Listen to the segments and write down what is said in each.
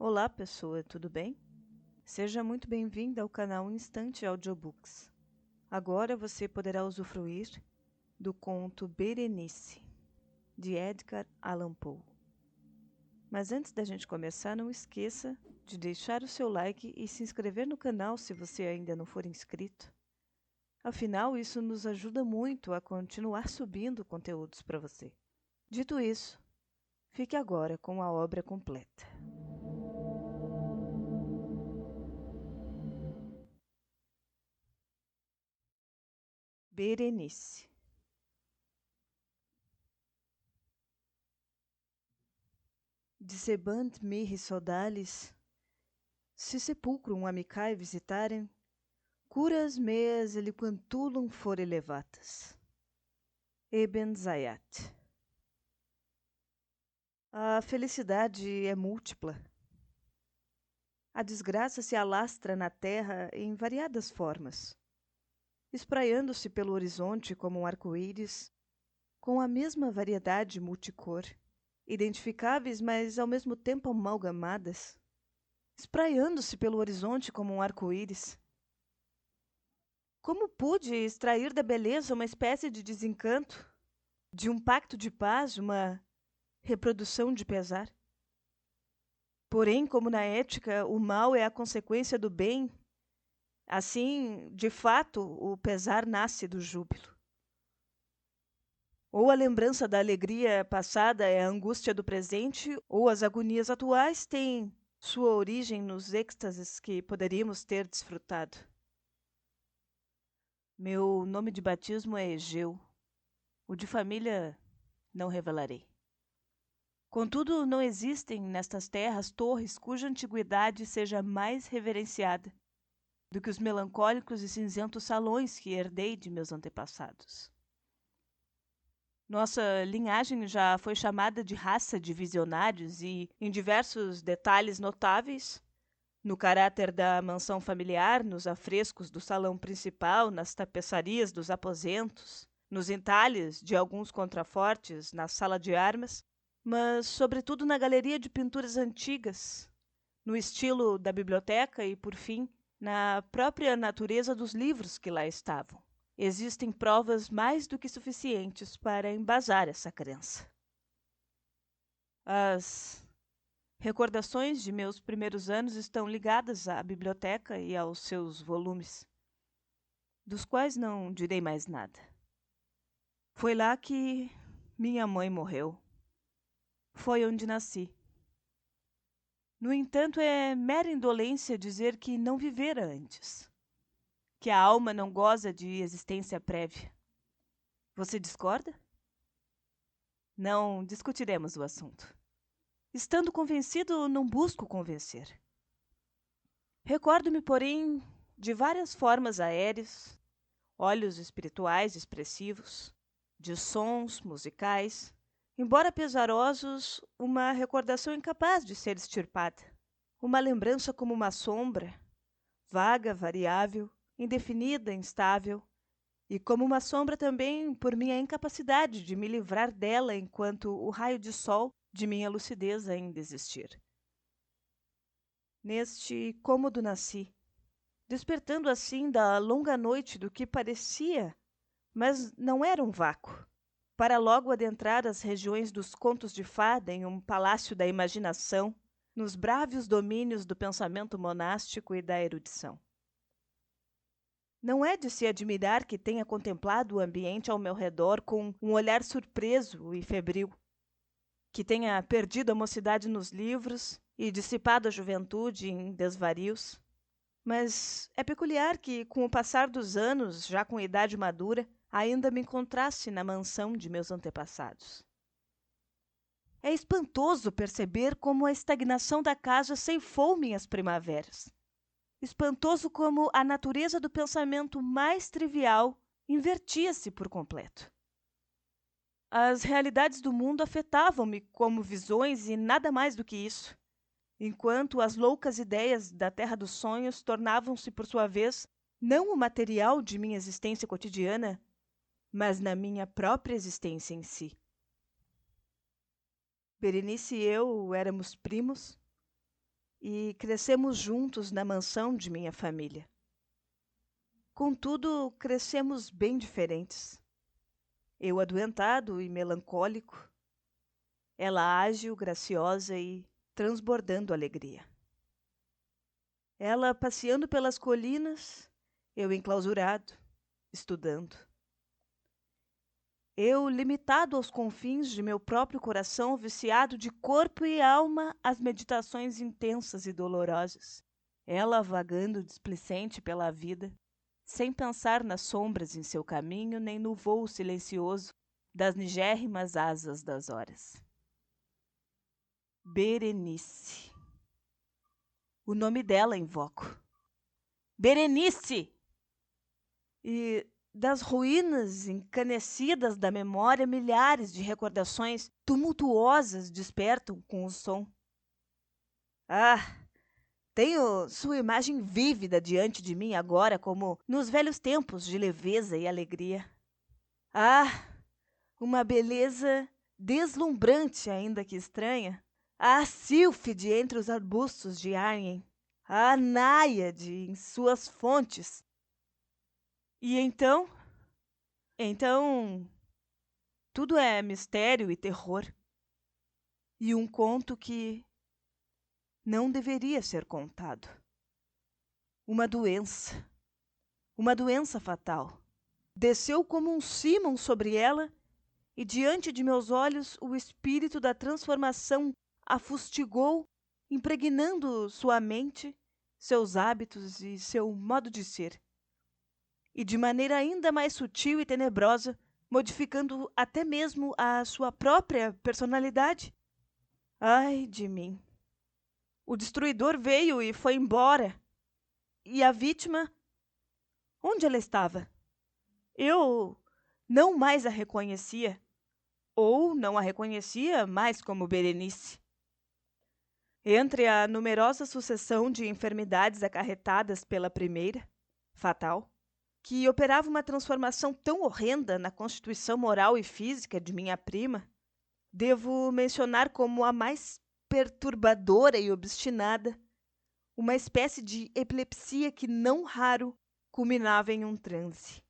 Olá, pessoa, tudo bem? Seja muito bem-vinda ao canal Instante Audiobooks. Agora você poderá usufruir do conto Berenice, de Edgar Allan Poe. Mas antes da gente começar, não esqueça de deixar o seu like e se inscrever no canal se você ainda não for inscrito. Afinal, isso nos ajuda muito a continuar subindo conteúdos para você. Dito isso, fique agora com a obra completa. Berenice. Dicebant mihi sodalis, se sepulcrum amicae visitarem, curas meas eliquantulum fore levatas. Eben Zayat. A felicidade é múltipla. A desgraça se alastra na terra em variadas formas, espraiando-se pelo horizonte como um arco-íris, com a mesma variedade multicor, identificáveis, mas ao mesmo tempo amalgamadas, espraiando-se pelo horizonte como um arco-íris. Como pude extrair da beleza uma espécie de desencanto, de um pacto de paz, uma reprodução de pesar? Porém, como na ética o mal é a consequência do bem, assim, de fato, o pesar nasce do júbilo. Ou a lembrança da alegria passada é a angústia do presente, ou as agonias atuais têm sua origem nos êxtases que poderíamos ter desfrutado. Meu nome de batismo é Egeu. O de família não revelarei. Contudo, não existem nestas terras torres cuja antiguidade seja mais reverenciada do que os melancólicos e cinzentos salões que herdei de meus antepassados. Nossa linhagem já foi chamada de raça de visionários e, em diversos detalhes notáveis, no caráter da mansão familiar, nos afrescos do salão principal, nas tapeçarias dos aposentos, nos entalhes de alguns contrafortes na sala de armas, mas, sobretudo, na galeria de pinturas antigas, no estilo da biblioteca e, por fim, na própria natureza dos livros que lá estavam. Existem provas mais do que suficientes para embasar essa crença. As recordações de meus primeiros anos estão ligadas à biblioteca e aos seus volumes, dos quais não direi mais nada. Foi lá que minha mãe morreu. Foi onde nasci. No entanto, é mera indolência dizer que não vivera antes, que a alma não goza de existência prévia. Você discorda? Não discutiremos o assunto. Estando convencido, não busco convencer. Recordo-me, porém, de várias formas aéreas, olhos espirituais expressivos, de sons musicais, embora pesarosos, uma recordação incapaz de ser extirpada. Uma lembrança como uma sombra, vaga, variável, indefinida, instável, e como uma sombra também por minha incapacidade de me livrar dela enquanto o raio de sol de minha lucidez ainda existir. Neste cômodo nasci, despertando assim da longa noite do que parecia, mas não era um vácuo, para logo adentrar as regiões dos contos de fada em um palácio da imaginação, nos brávios domínios do pensamento monástico e da erudição. Não é de se admirar que tenha contemplado o ambiente ao meu redor com um olhar surpreso e febril, que tenha perdido a mocidade nos livros e dissipado a juventude em desvarios. Mas é peculiar que, com o passar dos anos, já com idade madura, ainda me encontrasse na mansão de meus antepassados. É espantoso perceber como a estagnação da casa ceifou minhas primaveras. Espantoso como a natureza do pensamento mais trivial invertia-se por completo. As realidades do mundo afetavam-me como visões e nada mais do que isso, enquanto as loucas ideias da terra dos sonhos tornavam-se, por sua vez, não o material de minha existência cotidiana, mas na minha própria existência em si. Berenice e eu éramos primos, e crescemos juntos na mansão de minha família. Contudo, crescemos bem diferentes. Eu adoentado e melancólico, ela ágil, graciosa e transbordando alegria. Ela passeando pelas colinas, eu enclausurado, estudando. Eu limitado aos confins de meu próprio coração, viciado de corpo e alma às meditações intensas e dolorosas. Ela vagando displicente pela vida, sem pensar nas sombras em seu caminho, nem no vôo silencioso das nigérrimas asas das horas. Berenice. O nome dela invoco. Berenice! E das ruínas encanecidas da memória, milhares de recordações tumultuosas despertam com o som. Ah, tenho sua imagem vívida diante de mim agora, como nos velhos tempos de leveza e alegria. Ah, uma beleza deslumbrante, ainda que estranha. A sílfide entre os arbustos de Arnhem. A náiade em suas fontes. E então, tudo é mistério e terror. E um conto que não deveria ser contado. Uma doença fatal. Desceu como um símon sobre ela, e diante de meus olhos o espírito da transformação a fustigou, impregnando sua mente, seus hábitos e seu modo de ser. E de maneira ainda mais sutil e tenebrosa, modificando até mesmo a sua própria personalidade. Ai de mim! O destruidor veio e foi embora. E a vítima? Onde ela estava? Eu não mais a reconhecia. Ou não a reconhecia mais como Berenice. Entre a numerosa sucessão de enfermidades acarretadas pela primeira, fatal, que operava uma transformação tão horrenda na constituição moral e física de minha prima, devo mencionar como a mais perturbadora e obstinada uma espécie de epilepsia que, não raro, culminava em um transe.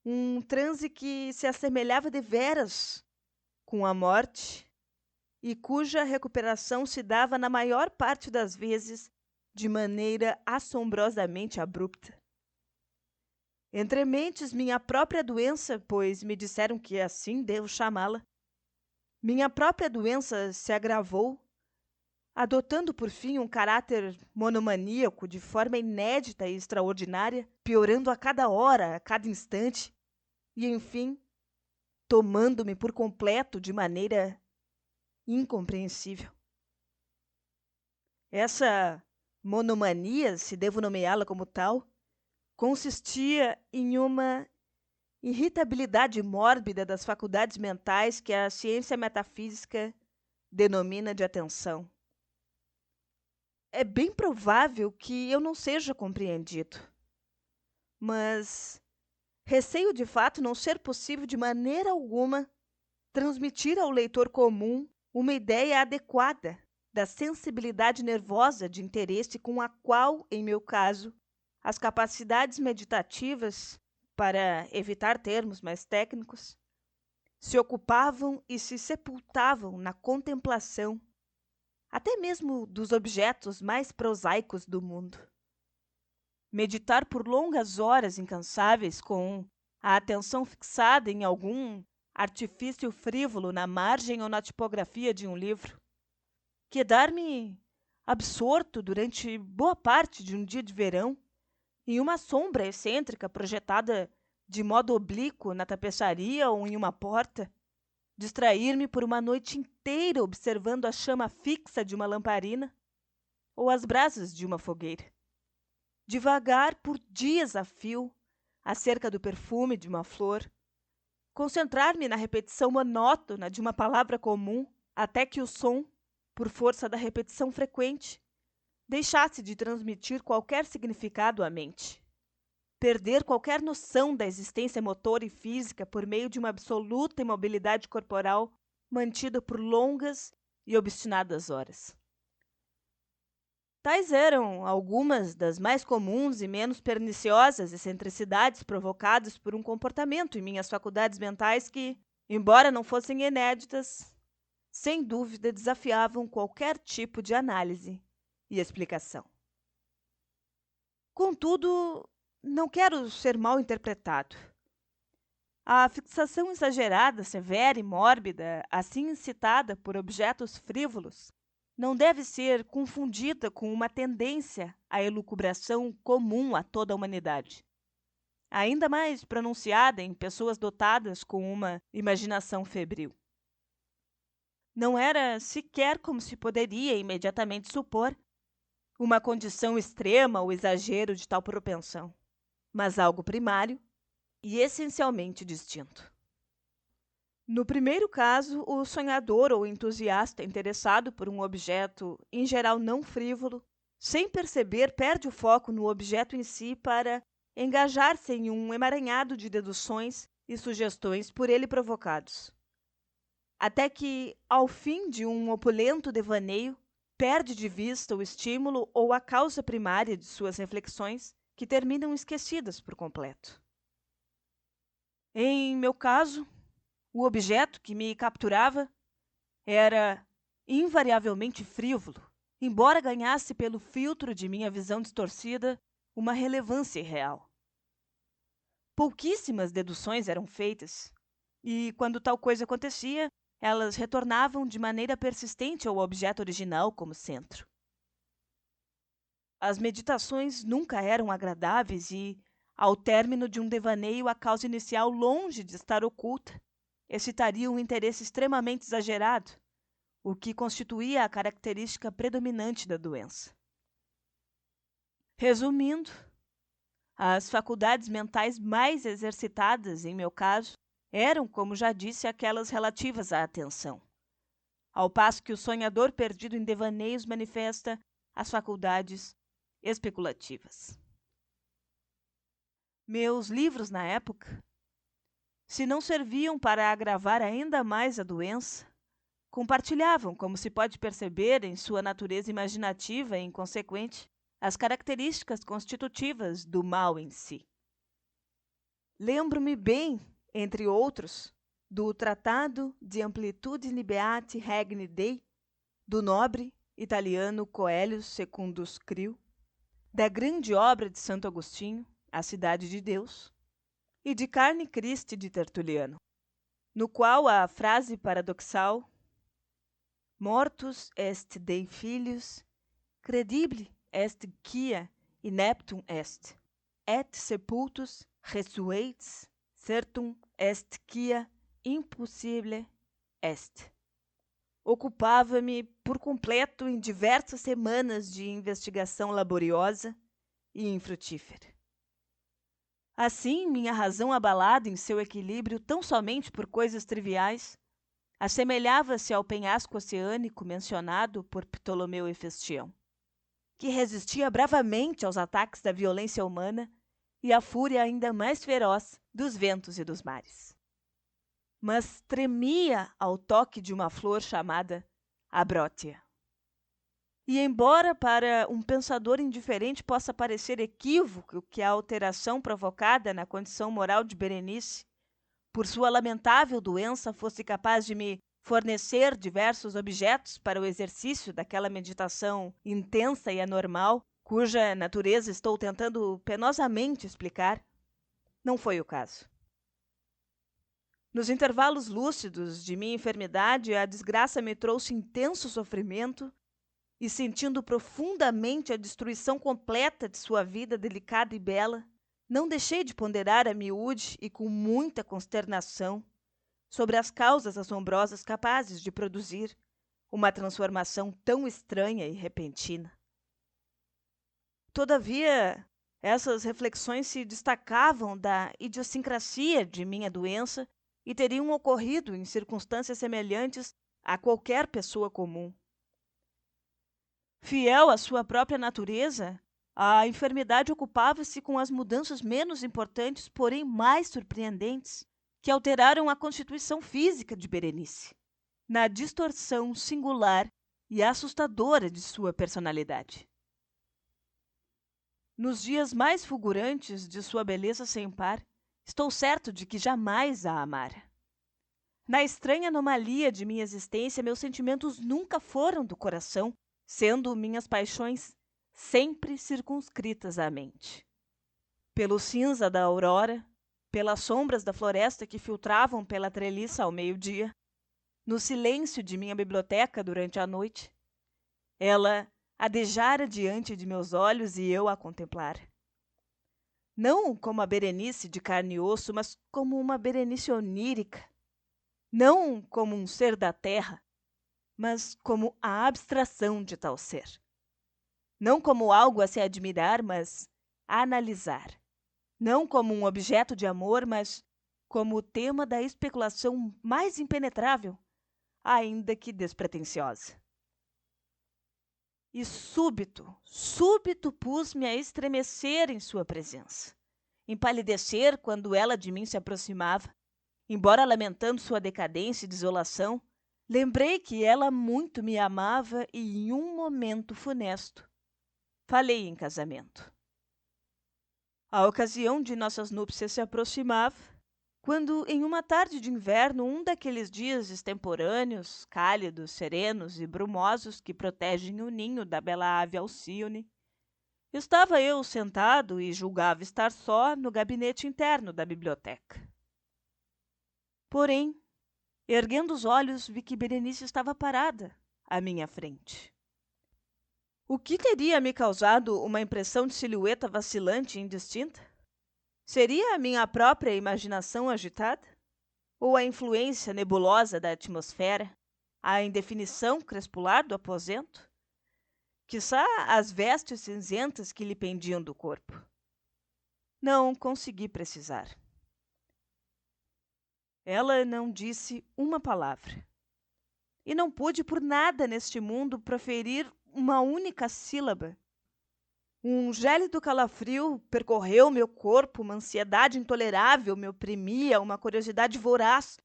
Um transe que se assemelhava deveras com a morte e cuja recuperação se dava, na maior parte das vezes, de maneira assombrosamente abrupta. Entre mentes, minha própria doença, pois me disseram que assim devo chamá-la, minha própria doença se agravou, adotando por fim um caráter monomaníaco de forma inédita e extraordinária, piorando a cada hora, a cada instante, e, enfim, tomando-me por completo de maneira incompreensível. Essa monomania, se devo nomeá-la como tal, consistia em uma irritabilidade mórbida das faculdades mentais que a ciência metafísica denomina de atenção. É bem provável que eu não seja compreendido, mas receio de fato não ser possível de maneira alguma transmitir ao leitor comum uma ideia adequada da sensibilidade nervosa de interesse com a qual, em meu caso, as capacidades meditativas, para evitar termos mais técnicos, se ocupavam e se sepultavam na contemplação, até mesmo dos objetos mais prosaicos do mundo. Meditar por longas horas incansáveis, com a atenção fixada em algum artifício frívolo na margem ou na tipografia de um livro. Quedar-me absorto durante boa parte de um dia de verão em uma sombra excêntrica projetada de modo oblíquo na tapeçaria ou em uma porta. Distrair-me por uma noite inteira observando a chama fixa de uma lamparina ou as brasas de uma fogueira. Divagar por dias a fio acerca do perfume de uma flor. Concentrar-me na repetição monótona de uma palavra comum até que o som, por força da repetição frequente, deixasse de transmitir qualquer significado à mente. Perder qualquer noção da existência motora e física por meio de uma absoluta imobilidade corporal mantida por longas e obstinadas horas. Tais eram algumas das mais comuns e menos perniciosas excentricidades provocadas por um comportamento em minhas faculdades mentais que, embora não fossem inéditas, sem dúvida desafiavam qualquer tipo de análise e explicação. Contudo, não quero ser mal interpretado. A fixação exagerada, severa e mórbida, assim incitada por objetos frívolos, não deve ser confundida com uma tendência à elucubração comum a toda a humanidade, ainda mais pronunciada em pessoas dotadas com uma imaginação febril. Não era sequer como se poderia imediatamente supor uma condição extrema ou exagero de tal propensão, mas algo primário e essencialmente distinto. No primeiro caso, o sonhador ou entusiasta interessado por um objeto, em geral não frívolo, sem perceber, perde o foco no objeto em si para engajar-se em um emaranhado de deduções e sugestões por ele provocados. Até que, ao fim de um opulento devaneio, perde de vista o estímulo ou a causa primária de suas reflexões, que terminam esquecidas por completo. Em meu caso, o objeto que me capturava era invariavelmente frívolo, embora ganhasse pelo filtro de minha visão distorcida uma relevância irreal. Pouquíssimas deduções eram feitas, e quando tal coisa acontecia, elas retornavam de maneira persistente ao objeto original como centro. As meditações nunca eram agradáveis e, ao término de um devaneio, a causa inicial, longe de estar oculta, excitaria um interesse extremamente exagerado, o que constituía a característica predominante da doença. Resumindo, as faculdades mentais mais exercitadas, em meu caso, eram, como já disse, aquelas relativas à atenção, ao passo que o sonhador perdido em devaneios manifesta as faculdades especulativas. Meus livros na época, se não serviam para agravar ainda mais a doença, compartilhavam, como se pode perceber em sua natureza imaginativa e inconsequente, as características constitutivas do mal em si. Lembro-me bem, entre outros, do Tratado de Amplitude Beati Regni Dei, do nobre italiano Coelho Secundus Crio, da grande obra de Santo Agostinho, A Cidade de Deus, e de Carne Christi de Tertuliano, no qual a frase paradoxal Mortus est Dei filius, credibile est quia ineptum est, et sepultus resueits, certum est quia impossibile est. Ocupava-me por completo em diversas semanas de investigação laboriosa e infrutífera. Assim, minha razão abalada em seu equilíbrio tão somente por coisas triviais, assemelhava-se ao penhasco oceânico mencionado por Ptolomeu Hefestião, que resistia bravamente aos ataques da violência humana e à fúria ainda mais feroz dos ventos e dos mares. Mas tremia ao toque de uma flor chamada abrótia. E embora para um pensador indiferente possa parecer equívoco que a alteração provocada na condição moral de Berenice por sua lamentável doença fosse capaz de me fornecer diversos objetos para o exercício daquela meditação intensa e anormal, cuja natureza estou tentando penosamente explicar, não foi o caso. Nos intervalos lúcidos de minha enfermidade, a desgraça me trouxe intenso sofrimento e, sentindo profundamente a destruição completa de sua vida delicada e bela, não deixei de ponderar a miúde e com muita consternação sobre as causas assombrosas capazes de produzir uma transformação tão estranha e repentina. Todavia, essas reflexões se destacavam da idiosincrasia de minha doença e teriam ocorrido em circunstâncias semelhantes a qualquer pessoa comum. Fiel à sua própria natureza, a enfermidade ocupava-se com as mudanças menos importantes, porém mais surpreendentes, que alteraram a constituição física de Berenice, na distorção singular e assustadora de sua personalidade. Nos dias mais fulgurantes de sua beleza sem par, estou certo de que jamais a amara. Na estranha anomalia de minha existência, meus sentimentos nunca foram do coração, sendo minhas paixões sempre circunscritas à mente. Pelo cinza da aurora, pelas sombras da floresta que filtravam pela treliça ao meio-dia, no silêncio de minha biblioteca durante a noite, ela adejara diante de meus olhos e eu a contemplara. Não como a Berenice de carne e osso, mas como uma Berenice onírica. Não como um ser da terra, mas como a abstração de tal ser. Não como algo a se admirar, mas a analisar. Não como um objeto de amor, mas como o tema da especulação mais impenetrável, ainda que despretensiosa. E súbito pus-me a estremecer em sua presença, empalidecer quando ela de mim se aproximava. Embora lamentando sua decadência e desolação, lembrei que ela muito me amava e, em um momento funesto, falei em casamento. A ocasião de nossas núpcias se aproximava, quando, em uma tarde de inverno, um daqueles dias extemporâneos, cálidos, serenos e brumosos que protegem o ninho da bela ave Alcíone, estava eu sentado e julgava estar só no gabinete interno da biblioteca. Porém, erguendo os olhos, vi que Berenice estava parada à minha frente. O que teria me causado uma impressão de silhueta vacilante e indistinta? Seria a minha própria imaginação agitada? Ou a influência nebulosa da atmosfera? A indefinição crespular do aposento? Quiçá as vestes cinzentas que lhe pendiam do corpo? Não consegui precisar. Ela não disse uma palavra. E não pude por nada neste mundo proferir uma única sílaba. Um gélido calafrio percorreu meu corpo, uma ansiedade intolerável me oprimia, uma curiosidade voraz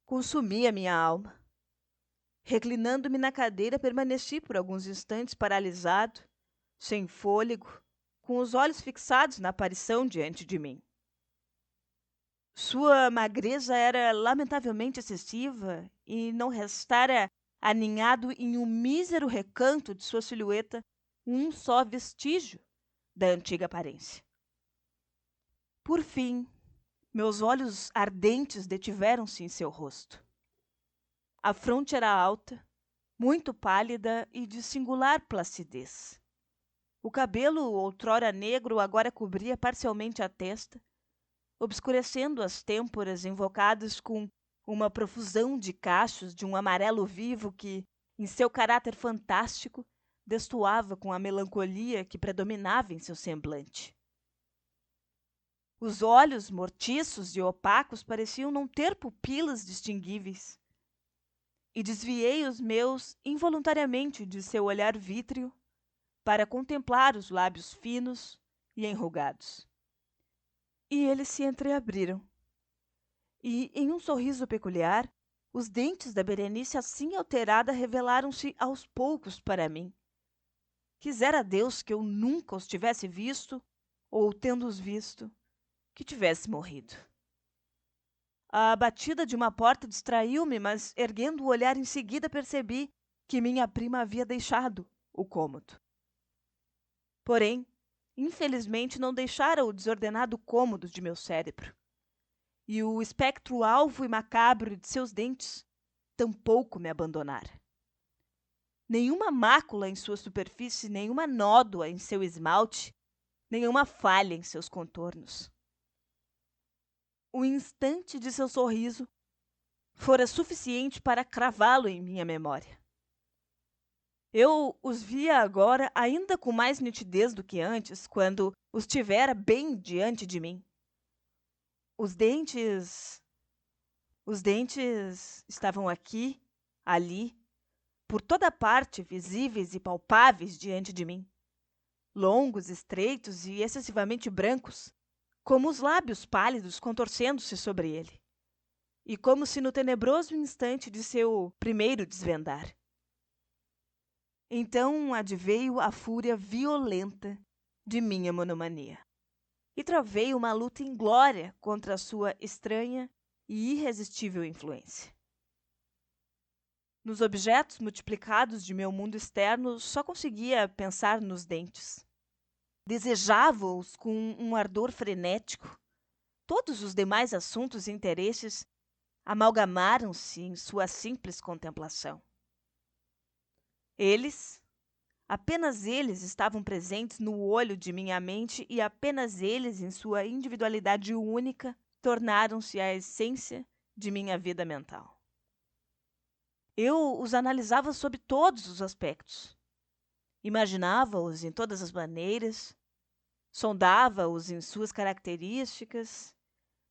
consumia minha alma. Reclinando-me na cadeira, permaneci por alguns instantes paralisado, sem fôlego, com os olhos fixados na aparição diante de mim. Sua magreza era lamentavelmente excessiva e não restara aninhado em um mísero recanto de sua silhueta um só vestígio da antiga aparência. Por fim, meus olhos ardentes detiveram-se em seu rosto. A fronte era alta, muito pálida e de singular placidez. O cabelo, outrora negro, agora cobria parcialmente a testa, obscurecendo as têmporas invocadas com uma profusão de cachos de um amarelo vivo que, em seu caráter fantástico, destoava com a melancolia que predominava em seu semblante. Os olhos, mortiços e opacos, pareciam não ter pupilas distinguíveis, e desviei os meus involuntariamente de seu olhar vítreo para contemplar os lábios finos e enrugados. E eles se entreabriram. E, em um sorriso peculiar, os dentes da Berenice assim alterada revelaram-se aos poucos para mim. Quisera Deus que eu nunca os tivesse visto, ou, tendo-os visto, que tivesse morrido. A batida de uma porta distraiu-me, mas, erguendo o olhar em seguida, percebi que minha prima havia deixado o cômodo. Porém, infelizmente, não deixara o desordenado cômodo de meu cérebro. E o espectro alvo e macabro de seus dentes tampouco me abandonara. Nenhuma mácula em sua superfície, nenhuma nódoa em seu esmalte, nenhuma falha em seus contornos. O instante de seu sorriso fora suficiente para cravá-lo em minha memória. Eu os via agora ainda com mais nitidez do que antes, quando os tivera bem diante de mim. Os dentes estavam aqui, ali, por toda parte, visíveis e palpáveis diante de mim. Longos, estreitos e excessivamente brancos, como os lábios pálidos contorcendo-se sobre ele. E como se no tenebroso instante de seu primeiro desvendar. Então adveio a fúria violenta de minha monomania. E travei uma luta inglória contra a sua estranha e irresistível influência. Nos objetos multiplicados de meu mundo externo, só conseguia pensar nos dentes. Desejava-os com um ardor frenético. Todos os demais assuntos e interesses amalgamaram-se em sua simples contemplação. Eles, apenas eles estavam presentes no olho de minha mente e apenas eles, em sua individualidade única, tornaram-se a essência de minha vida mental. Eu os analisava sob todos os aspectos. Imaginava-os em todas as maneiras, sondava-os em suas características,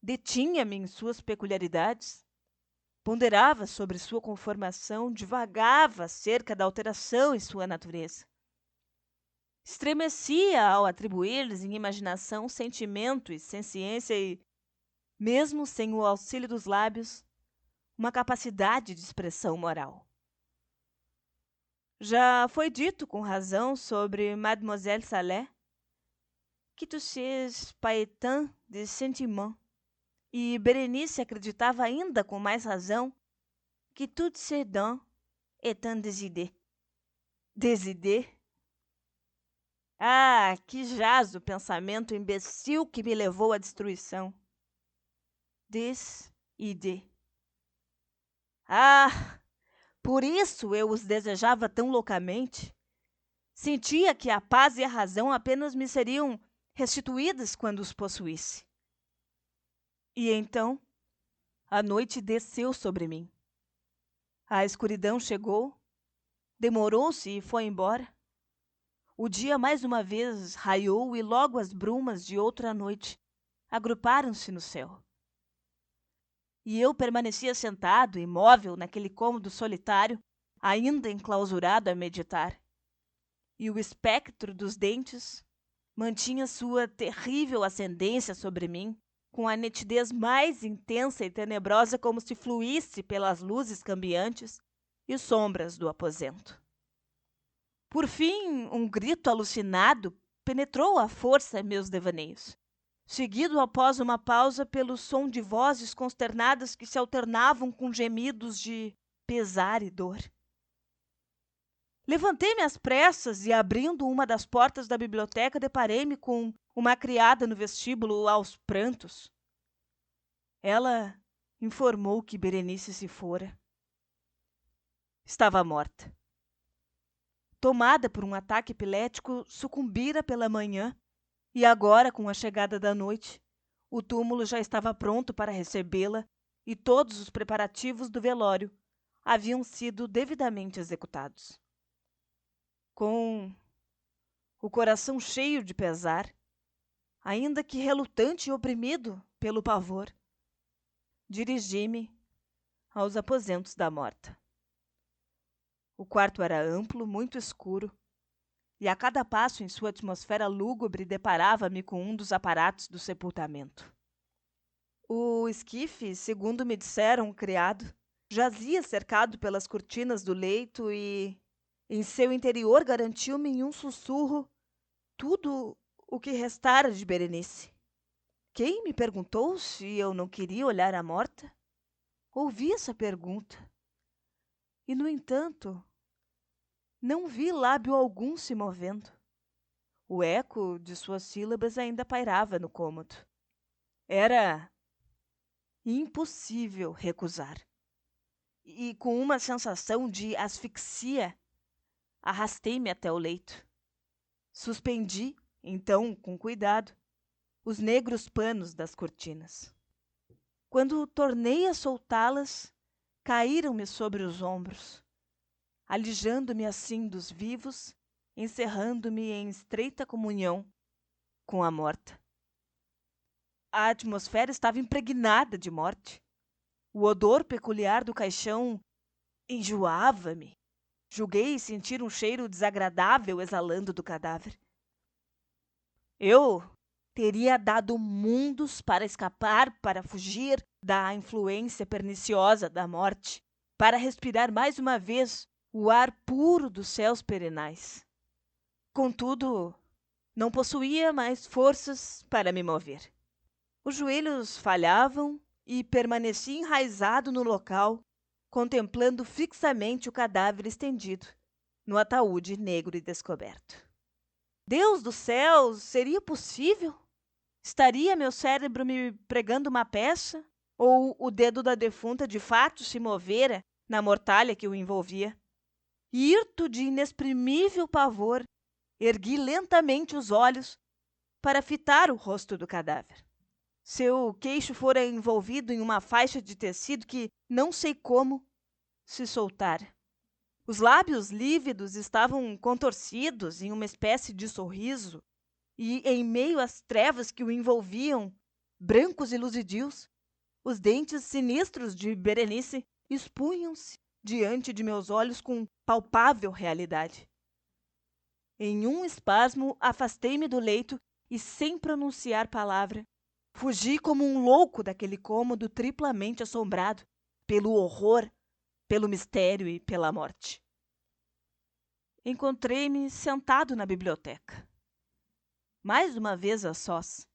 detinha-me em suas peculiaridades, ponderava sobre sua conformação, divagava acerca da alteração em sua natureza. Estremecia ao atribuir-lhes em imaginação sentimento e senciência e, mesmo sem o auxílio dos lábios, uma capacidade de expressão moral. Já foi dito com razão sobre Mademoiselle Salé que tu sais paetin de sentiment, e Berenice acreditava ainda com mais razão que toutes ces dents étant des idées. Des idées? Ah, que jaz o pensamento imbecil que me levou à destruição. Des idées. Ah, por isso eu os desejava tão loucamente. Sentia que a paz e a razão apenas me seriam restituídas quando os possuísse. E então, a noite desceu sobre mim. A escuridão chegou, demorou-se e foi embora. O dia mais uma vez raiou e logo as brumas de outra noite agruparam-se no céu. E eu permanecia sentado, imóvel, naquele cômodo solitário, ainda enclausurado a meditar. E o espectro dos dentes mantinha sua terrível ascendência sobre mim, com a nitidez mais intensa e tenebrosa, como se fluísse pelas luzes cambiantes e sombras do aposento. Por fim, um grito alucinado penetrou à força meus devaneios, seguido após uma pausa pelo som de vozes consternadas que se alternavam com gemidos de pesar e dor. Levantei-me às pressas e, abrindo uma das portas da biblioteca, deparei-me com uma criada no vestíbulo aos prantos. Ela informou que Berenice se fora. Estava morta. Tomada por um ataque epilético, sucumbira pela manhã e agora, com a chegada da noite, o túmulo já estava pronto para recebê-la e todos os preparativos do velório haviam sido devidamente executados. Com o coração cheio de pesar, ainda que relutante e oprimido pelo pavor, dirigi-me aos aposentos da morta. O quarto era amplo, muito escuro, e a cada passo em sua atmosfera lúgubre deparava-me com um dos aparatos do sepultamento. O esquife, segundo me disseram o criado, jazia cercado pelas cortinas do leito e, em seu interior, garantiu-me em um sussurro tudo o que restara de Berenice. Quem me perguntou se eu não queria olhar a morta? Ouvi essa pergunta. E, no entanto, não vi lábio algum se movendo. O eco de suas sílabas ainda pairava no cômodo. Era impossível recusar. E, com uma sensação de asfixia, arrastei-me até o leito. Suspendi, então, com cuidado, os negros panos das cortinas. Quando tornei a soltá-las, caíram-me sobre os ombros, alijando-me assim dos vivos, encerrando-me em estreita comunhão com a morta. A atmosfera estava impregnada de morte. O odor peculiar do caixão enjoava-me. Julguei sentir um cheiro desagradável exalando do cadáver. Eu teria dado mundos para escapar, para fugir da influência perniciosa da morte, para respirar mais uma vez o ar puro dos céus perenais. Contudo, Não possuía mais forças para me mover. Os joelhos falhavam e permaneci enraizado no local, contemplando fixamente o cadáver estendido no ataúde negro e descoberto. Deus do céu, seria possível? Estaria meu cérebro me pregando uma peça? Ou o dedo da defunta de fato se movera na mortalha que o envolvia? Hirto de inexprimível pavor, ergui lentamente os olhos para fitar o rosto do cadáver. Seu queixo fora envolvido em uma faixa de tecido que, não sei como, se soltara. Os lábios lívidos estavam contorcidos em uma espécie de sorriso, e, em meio às trevas que o envolviam, brancos e luzidios, os dentes sinistros de Berenice expunham-se diante de meus olhos com palpável realidade. Em um espasmo, afastei-me do leito e, sem pronunciar palavra, fugi como um louco daquele cômodo triplamente assombrado pelo horror, pelo mistério e pela morte. Encontrei-me sentado na biblioteca. Mais uma vez a sós.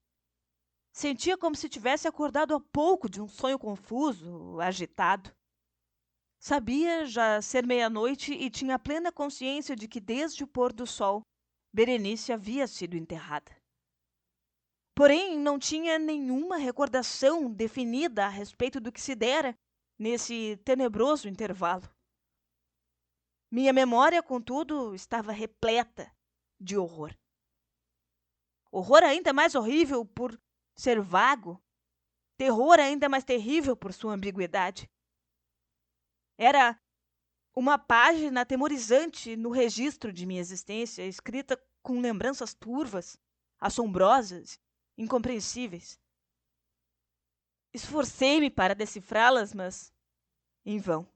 Sentia como se tivesse acordado há pouco de um sonho confuso, agitado. Sabia já ser meia-noite e tinha plena consciência de que, desde o pôr do sol, Berenice havia sido enterrada. Porém, não tinha nenhuma recordação definida a respeito do que se dera nesse tenebroso intervalo. Minha memória, contudo, estava repleta de horror. Horror ainda mais horrível por ser vago, terror ainda mais terrível por sua ambiguidade. Era uma página atemorizante no registro de minha existência, escrita com lembranças turvas, assombrosas, incompreensíveis. Esforcei-me para decifrá-las, mas em vão.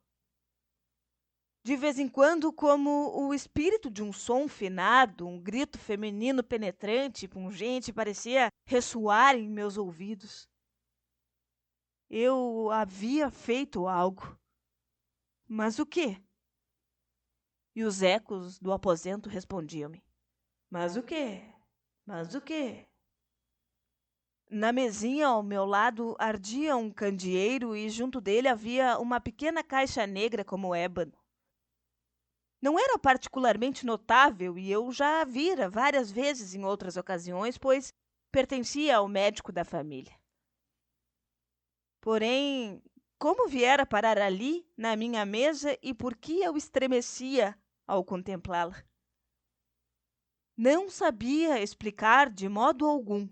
De vez em quando, como o espírito de um som finado, um grito feminino penetrante e pungente parecia ressoar em meus ouvidos. Eu havia feito algo. Mas o quê? E os ecos do aposento respondiam-me. Mas o quê? Mas o quê? Na mesinha ao meu lado ardia um candeeiro e junto dele havia uma pequena caixa negra como ébano. Não era particularmente notável e eu já a vira várias vezes em outras ocasiões, pois pertencia ao médico da família. Porém, como viera parar ali, na minha mesa, e por que eu estremecia ao contemplá-la? Não sabia explicar de modo algum.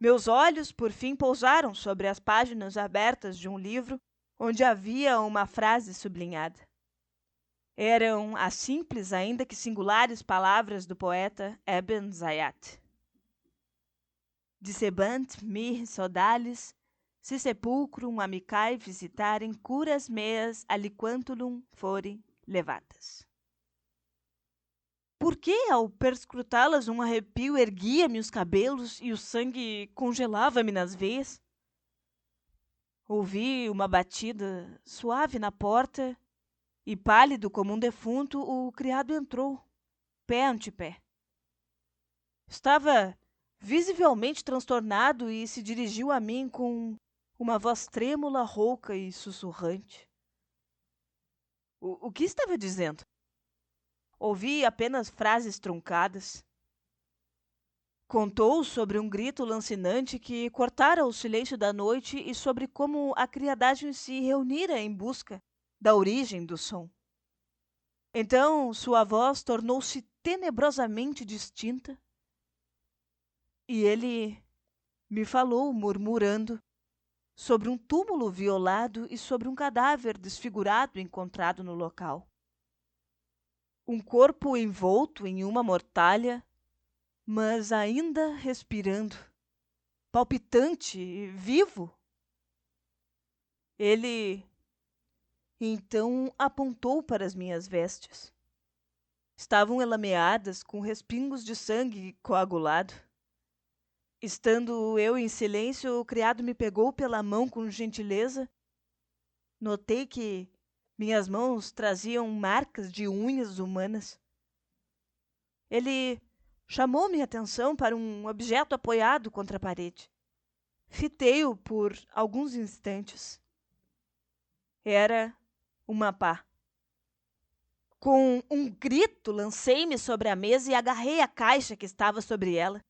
Meus olhos, por fim, pousaram sobre as páginas abertas de um livro onde havia uma frase sublinhada. Eram as simples, ainda que singulares, palavras do poeta Ebn Zayat. Dicebant mihi sodales, si sepulcrum amicae visitarem curas meas aliquantulum forem levatas. Por que, ao perscrutá-las, um arrepio erguia-me os cabelos e o sangue congelava-me nas veias? Ouvi uma batida suave na porta e, pálido como um defunto, o criado entrou, pé ante pé. Estava visivelmente transtornado e se dirigiu a mim com uma voz trêmula, rouca e sussurrante. O que estava dizendo? Ouvi apenas frases truncadas. Contou sobre um grito lancinante que cortara o silêncio da noite e sobre como a criadagem se reunira em busca da origem do som. Então sua voz tornou-se tenebrosamente distinta e ele me falou, murmurando, sobre um túmulo violado e sobre um cadáver desfigurado encontrado no local. Um corpo envolto em uma mortalha, mas ainda respirando, palpitante e vivo. Ele então apontou para as minhas vestes. Estavam elameadas com respingos de sangue coagulado. Estando eu em silêncio, o criado me pegou pela mão com gentileza. Notei que minhas mãos traziam marcas de unhas humanas. Ele chamou minha atenção para um objeto apoiado contra a parede. Fitei-o por alguns instantes. Era uma pá. Com um grito, lancei-me sobre a mesa e agarrei a caixa que estava sobre ela.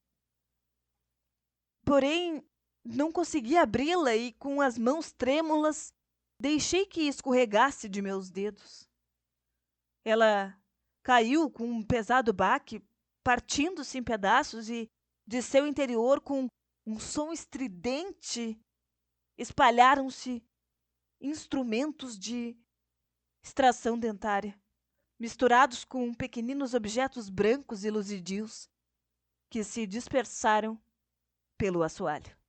Porém, não consegui abri-la e, com as mãos trêmulas, deixei que escorregasse de meus dedos. Ela caiu com um pesado baque, partindo-se em pedaços e, de seu interior, com um som estridente, espalharam-se instrumentos de extração dentária, misturados com pequeninos objetos brancos e luzidios, que se dispersaram pelo assoalho.